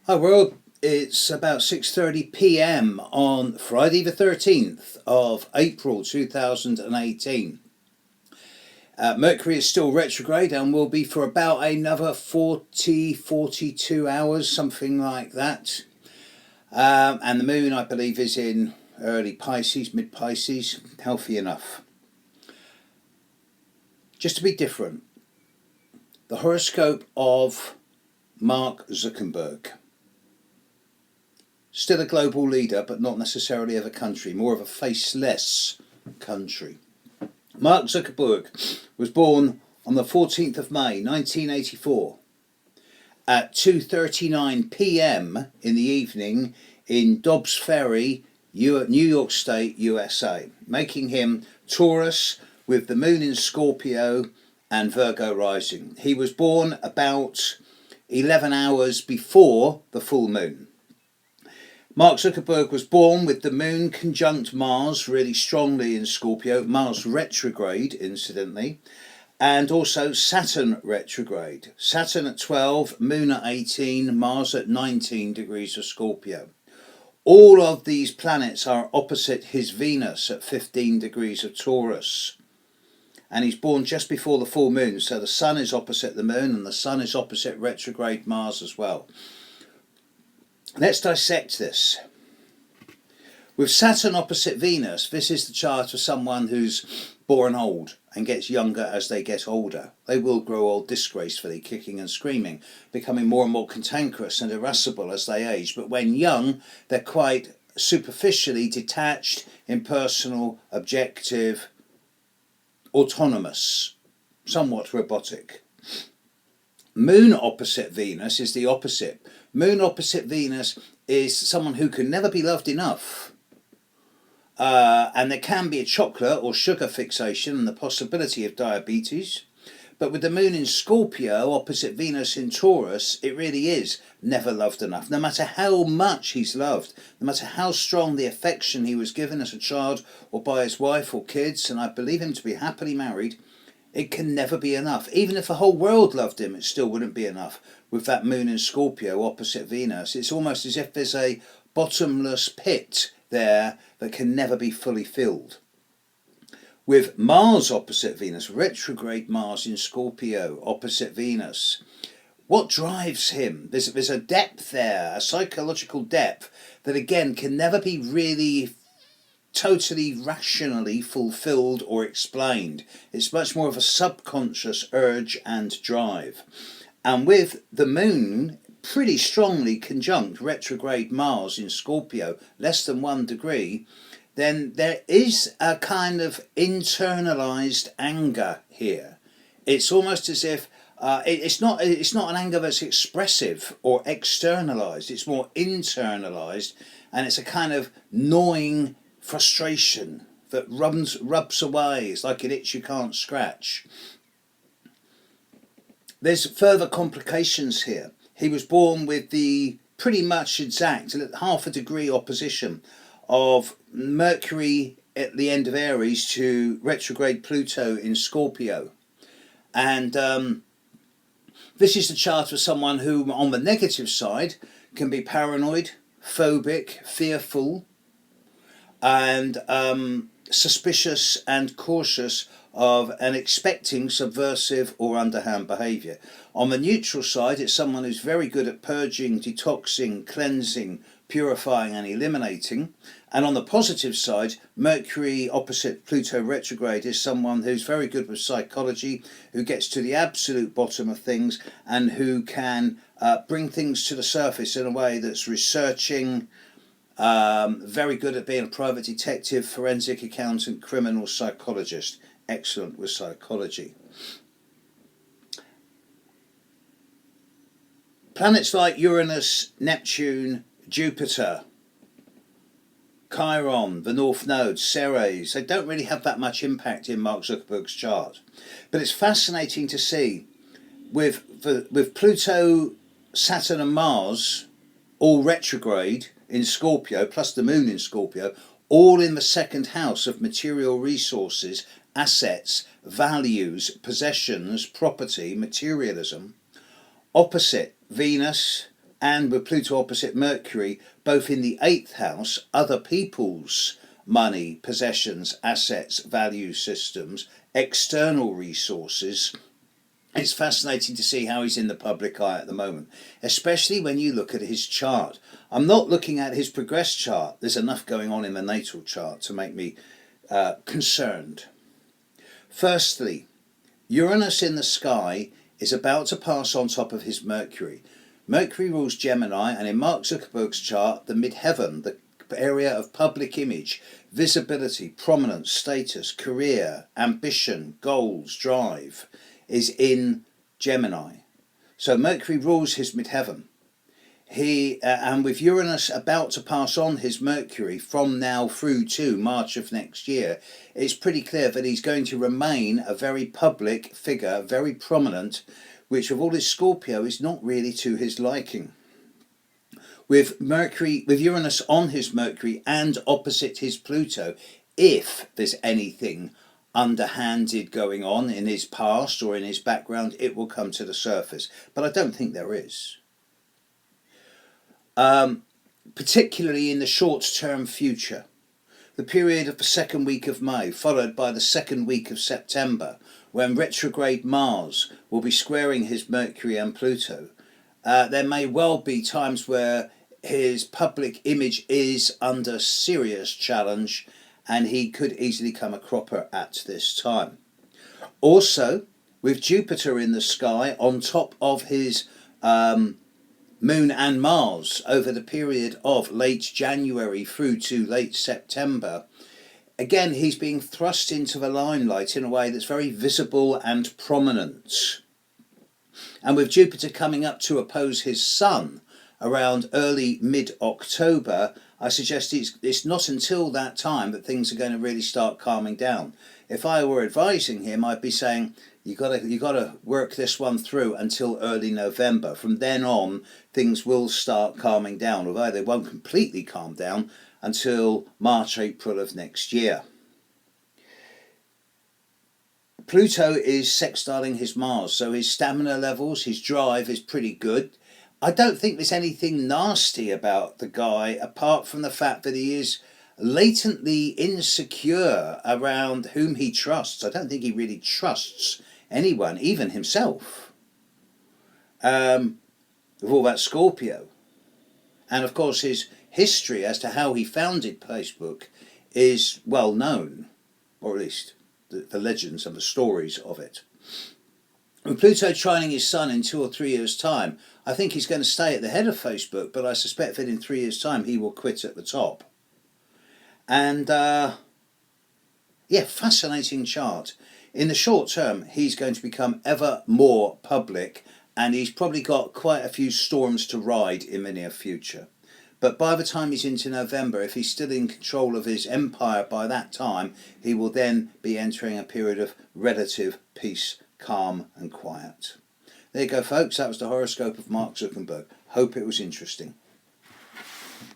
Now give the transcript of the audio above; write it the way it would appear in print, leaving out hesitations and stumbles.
Hi world, it's about 6:30 p.m. on Friday the 13th of April 2018. Mercury is still retrograde and will be for about another 42 hours, something like that. And the moon, I believe, is in early Pisces, mid Pisces, healthy enough. Just to be different, the horoscope of Mark Zuckerberg. Still a global leader, but not necessarily of a country, more of a faceless country. Mark Zuckerberg was born on the 14th of May 1984 at 2:39 p.m. in the evening in Dobbs Ferry, New York State, USA, making him Taurus with the moon in Scorpio and Virgo rising. He was born about 11 hours before the full moon. Mark Zuckerberg was born with the moon conjunct Mars really strongly in Scorpio, Mars retrograde incidentally, and also Saturn retrograde. Saturn at 12, moon at 18, Mars at 19 degrees of Scorpio. All of these planets are opposite his Venus at 15 degrees of Taurus. And he's born just before the full moon, so the sun is opposite the moon and the sun is opposite retrograde Mars as well. Let's dissect this. With Saturn opposite Venus, this is the chart of someone who's born old and gets younger as they get older. They will grow old disgracefully, kicking and screaming, becoming more and more cantankerous and irascible as they age. But when young, they're quite superficially detached, impersonal, objective, autonomous, somewhat robotic. Moon opposite Venus is the opposite. Moon opposite Venus is someone who can never be loved enough. And there can be a chocolate or sugar fixation and the possibility of diabetes. But with the moon in Scorpio opposite Venus in Taurus, it really is never loved enough. No matter how much he's loved, no matter how strong the affection he was given as a child or by his wife or kids, and I believe him to be happily married, it can never be enough. Even if the whole world loved him, it still wouldn't be enough. With that moon in Scorpio opposite Venus, it's almost as if there's a bottomless pit there that can never be fully filled. With Mars opposite Venus, retrograde Mars in Scorpio opposite Venus, what drives him? There's a depth there, a psychological depth that again can never be really totally rationally fulfilled or explained. It's much more of a subconscious urge and drive. And with the moon pretty strongly conjunct retrograde Mars in Scorpio, less than 1 degree, then there is a kind of internalized anger here. It's almost as if it's not an anger that's expressive or externalized. It's more internalized, and it's a kind of gnawing frustration that rubs away. It's like an itch you can't scratch. There's further complications here. He was born with the pretty much exact half a degree opposition of Mercury at the end of Aries to retrograde Pluto in Scorpio. And this is the chart of someone who, on the negative side, can be paranoid, phobic, fearful, and suspicious and cautious of and expecting subversive or underhand behaviour. On the neutral side, it's someone who's very good at purging, detoxing, cleansing, purifying and eliminating. And on the positive side, Mercury opposite Pluto retrograde is someone who's very good with psychology, who gets to the absolute bottom of things and who can bring things to the surface in a way that's researching, very good at being a private detective, forensic accountant, criminal psychologist. Excellent with psychology. Planets like Uranus, Neptune, Jupiter, Chiron, the North Node, Ceres, they don't really have that much impact in Mark Zuckerberg's chart. But it's fascinating to see with Pluto, Saturn and Mars all retrograde in Scorpio, plus the moon in Scorpio, all in the second house of material resources, assets, values, possessions, property, materialism, opposite Venus, and with Pluto opposite Mercury, both in the 8th house, other people's money, possessions, assets, value systems, external resources. It's fascinating to see how he's in the public eye at the moment, especially when you look at his chart. I'm not looking at his progress chart. There's enough going on in the natal chart to make me concerned. Firstly, Uranus in the sky is about to pass on top of his Mercury. Mercury rules Gemini, and in Mark Zuckerberg's chart, the midheaven, the area of public image, visibility, prominence, status, career, ambition, goals, drive, is in Gemini. So Mercury rules his midheaven. And with Uranus about to pass on his Mercury from now through to March of next year, it's pretty clear that he's going to remain a very public figure, very prominent, which with all his Scorpio is not really to his liking. With Uranus on his Mercury and opposite his Pluto, if there's anything underhanded going on in his past or in his background, it will come to the surface. But I don't think there is. Particularly in the short-term future. The period of the second week of May, followed by the second week of September, when retrograde Mars will be squaring his Mercury and Pluto. There may well be times where his public image is under serious challenge, and he could easily come a cropper at this time. Also, with Jupiter in the sky on top of his Moon and Mars over the period of late January through to late September, again he's being thrust into the limelight in a way that's very visible and prominent. And with Jupiter coming up to oppose his Sun around early mid-October, I suggest it's not until that time that things are going to really start calming down. If I were advising him, I'd be saying you got to work this one through until early November. From then on, things will start calming down, although they won't completely calm down until March, April of next year. Pluto is sextiling his Mars, so his stamina levels, his drive is pretty good. I don't think there's anything nasty about the guy, apart from the fact that he is latently insecure around whom he trusts. I don't think he really trusts anyone, even himself, with all that Scorpio. And of course his history as to how he founded Facebook is well known, or at least the legends and the stories of it. With Pluto trining his Sun in 2 or 3 years' time, I think he's going to stay at the head of Facebook, but I suspect that in 3 years' time he will quit at the top. And fascinating chart. In the short term, he's going to become ever more public, and he's probably got quite a few storms to ride in the near future. But by the time he's into November, if he's still in control of his empire by that time, he will then be entering a period of relative peace, calm and quiet. There you go, folks. That was the horoscope of Mark Zuckerberg. Hope it was interesting.